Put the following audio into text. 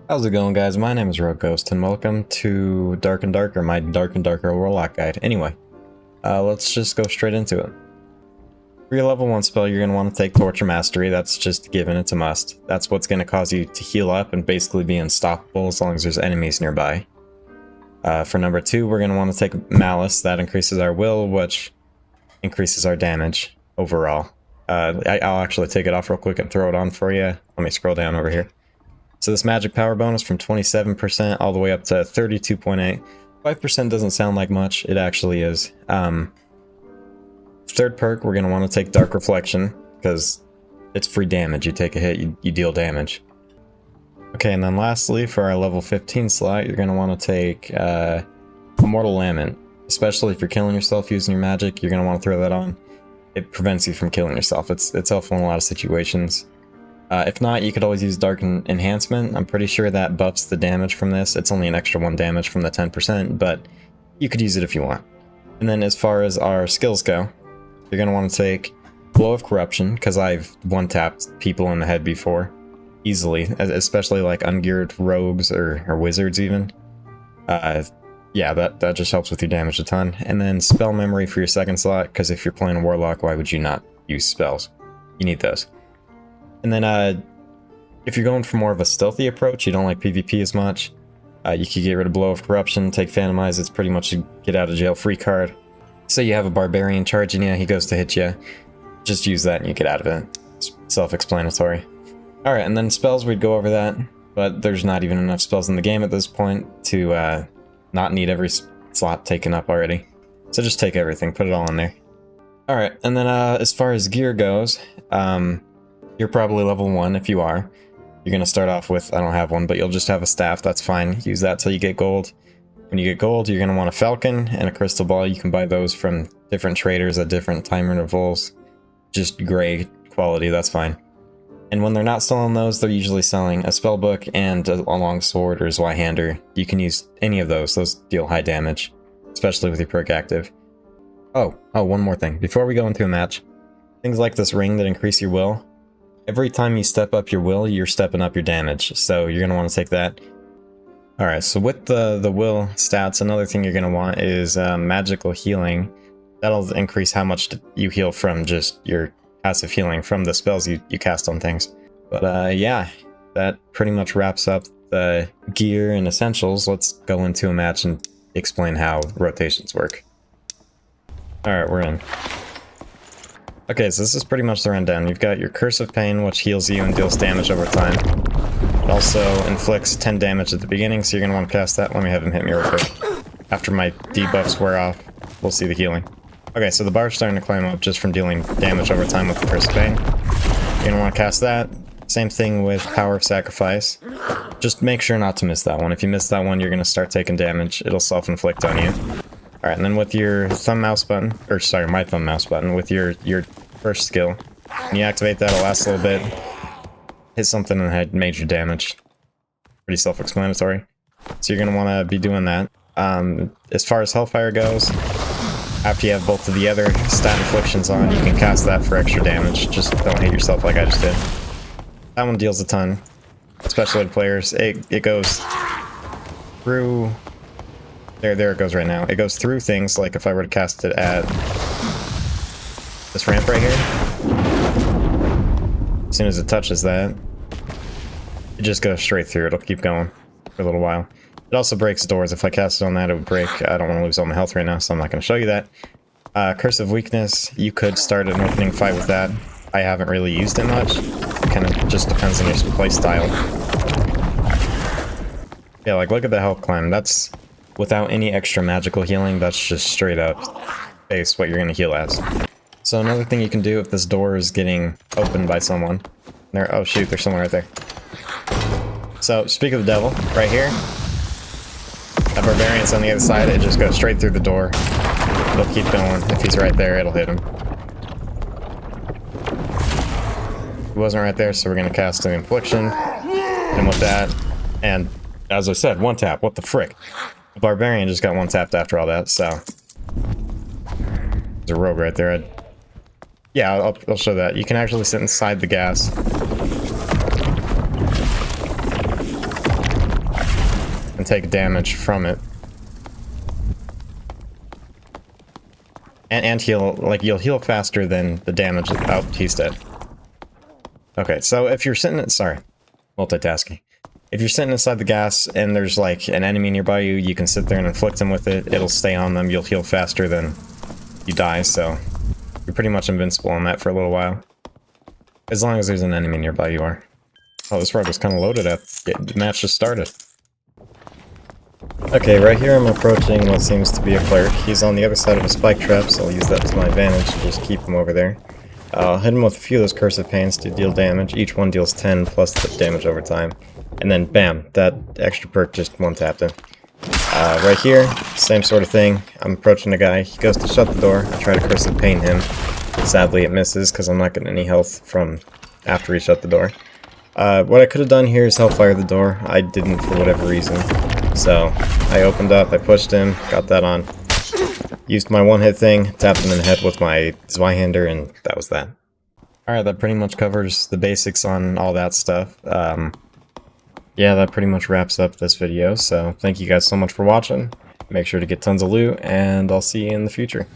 How's it going, guys? My name is Rogue Ghost, and welcome to Dark and Darker, my Dark and Darker Warlock guide. Anyway, let's just go straight into it. For your level 1 spell, you're going to want to take Torture Mastery. That's just given, it's a must. That's what's going to cause you to heal up and basically be unstoppable as long as there's enemies nearby. For number 2, we're going to want to take Malice. That increases our will, which increases our damage overall. I'll actually take it off real quick and throw it on for you. Let me scroll down over here. So this magic power bonus from 27% all the way up to 32.8. 5% doesn't sound like much. It actually is. Third perk, we're going to want to take Dark Reflection, because it's free damage. You take a hit, you deal damage. Okay, and then lastly, for our level 15 slot, you're going to want to take Immortal Lament. Especially if you're killing yourself using your magic, you're going to want to throw that on. It prevents you from killing yourself. It's helpful in a lot of situations. If not, you could always use Dark Enhancement. I'm pretty sure that buffs the damage from this. It's only an extra 1 damage from the 10%, but you could use it if you want. And then as far as our skills go, you're going to want to take Blow of Corruption, because I've one-tapped people in the head before. Easily, especially like ungeared rogues or wizards even. Yeah, that just helps with your damage a ton. And then Spell Memory for your second slot, because if you're playing a Warlock, why would you not use spells? You need those. And then, if you're going for more of a stealthy approach, you don't like PvP as much, you could get rid of Blow of Corruption, take Phantomize. It's pretty much a get-out-of-jail-free card. Say you have a Barbarian charging you, he goes to hit you. Just use that and you get out of it. It's self-explanatory. Alright, and then spells, we'd go over that, but there's not even enough spells in the game at this point to not need every slot taken up already. So just take everything, put it all in there. Alright, and then as far as gear goes, you're probably level 1 if you are. You're going to start off with, I don't have one, but you'll just have a staff, that's fine. Use that till you get gold. When you get gold, you're going to want a falcon and a crystal ball. You can buy those from different traders at different time intervals. Just gray quality, that's fine. And when they're not selling those, they're usually selling a spellbook and a long sword or Zweihander. You can use any of those. Those deal high damage, especially with your perk active. Oh, one more thing. Before we go into a match, things like this ring that increase your will. Every time you step up your will, you're stepping up your damage, so you're going to want to take that. Alright, so with the will stats, another thing you're going to want is magical healing. That'll increase how much you heal from just your passive healing from the spells you cast on things. But yeah, that pretty much wraps up the gear and essentials. Let's go into a match and explain how rotations work. Alright, we're in. Okay, so this is pretty much the rundown. You've got your Curse of Pain, which heals you and deals damage over time. It also inflicts 10 damage at the beginning, so you're going to want to cast that. Let me have him hit me real quick. After my debuffs wear off, we'll see the healing. Okay, so the bar's starting to climb up just from dealing damage over time with the Curse of Pain. You're going to want to cast that. Same thing with Power of Sacrifice. Just make sure not to miss that one. If you miss that one, you're going to start taking damage. It'll self-inflict on you. Alright, and then with your thumb mouse button, or sorry, my thumb mouse button, with your first skill, when you activate that, it'll last a little bit, hit something in the head, major damage. Pretty self-explanatory. So you're going to want to be doing that. As far as Hellfire goes, after you have both of the other stat inflictions on, you can cast that for extra damage. Just don't hit yourself like I just did. That one deals a ton, especially to players. It goes through... There it goes right now. It goes through things, like if I were to cast it at this ramp right here. As soon as it touches that, it just goes straight through. It'll keep going for a little while. It also breaks doors. If I cast it on that, it would break. I don't want to lose all my health right now, so I'm not going to show you that. Curse of Weakness, you could start an opening fight with that. I haven't really used it much. It kind of just depends on your play style. Yeah, like look at the health climb. That's... without any extra magical healing, that's just straight up base what you're going to heal as. So another thing you can do if this door is getting opened by someone... oh shoot, there's someone right there. So, speak of the devil, right here. That Barbarian's on the other side, it just goes straight through the door. It'll keep going. If he's right there, it'll hit him. He wasn't right there, so we're going to cast an Infliction. And with that, and as I said, one tap, what the frick? The Barbarian just got one tapped after all that, so... There's a rogue right there. Yeah, I'll show that. You can actually sit inside the gas. and take damage from it. And heal, like, you'll heal faster than the damage. Oh, he's dead. Okay, so if you're sitting... Sorry. Multitasking. If you're sitting inside the gas and there's, like, an enemy nearby you, you can sit there and inflict them with it. It'll stay on them. You'll heal faster than you die, so... You're pretty much invincible on that for a little while. As long as there's an enemy nearby you are. Oh, this road was kind of loaded up. The match just started. Okay, right here I'm approaching what seems to be a cleric. He's on the other side of a spike trap, so I'll use that to my advantage to just keep him over there. I'll hit him with a few of those cursive pains to deal damage. Each one deals 10 plus the damage over time. And then bam, that extra perk just one-tapped him. Right here, same sort of thing. I'm approaching the guy. He goes to shut the door. I try to cursive pain him. Sadly it misses because I'm not getting any health from after he shut the door. What I could have done here is hellfire the door. I didn't for whatever reason. So, I opened up, I pushed him, got that on. Used my one-hit thing, tapped him in the head with my Zweihander, and that was that. Alright, that pretty much covers the basics on all that stuff. Yeah, that pretty much wraps up this video, so thank you guys so much for watching. Make sure to get tons of loot, and I'll see you in the future.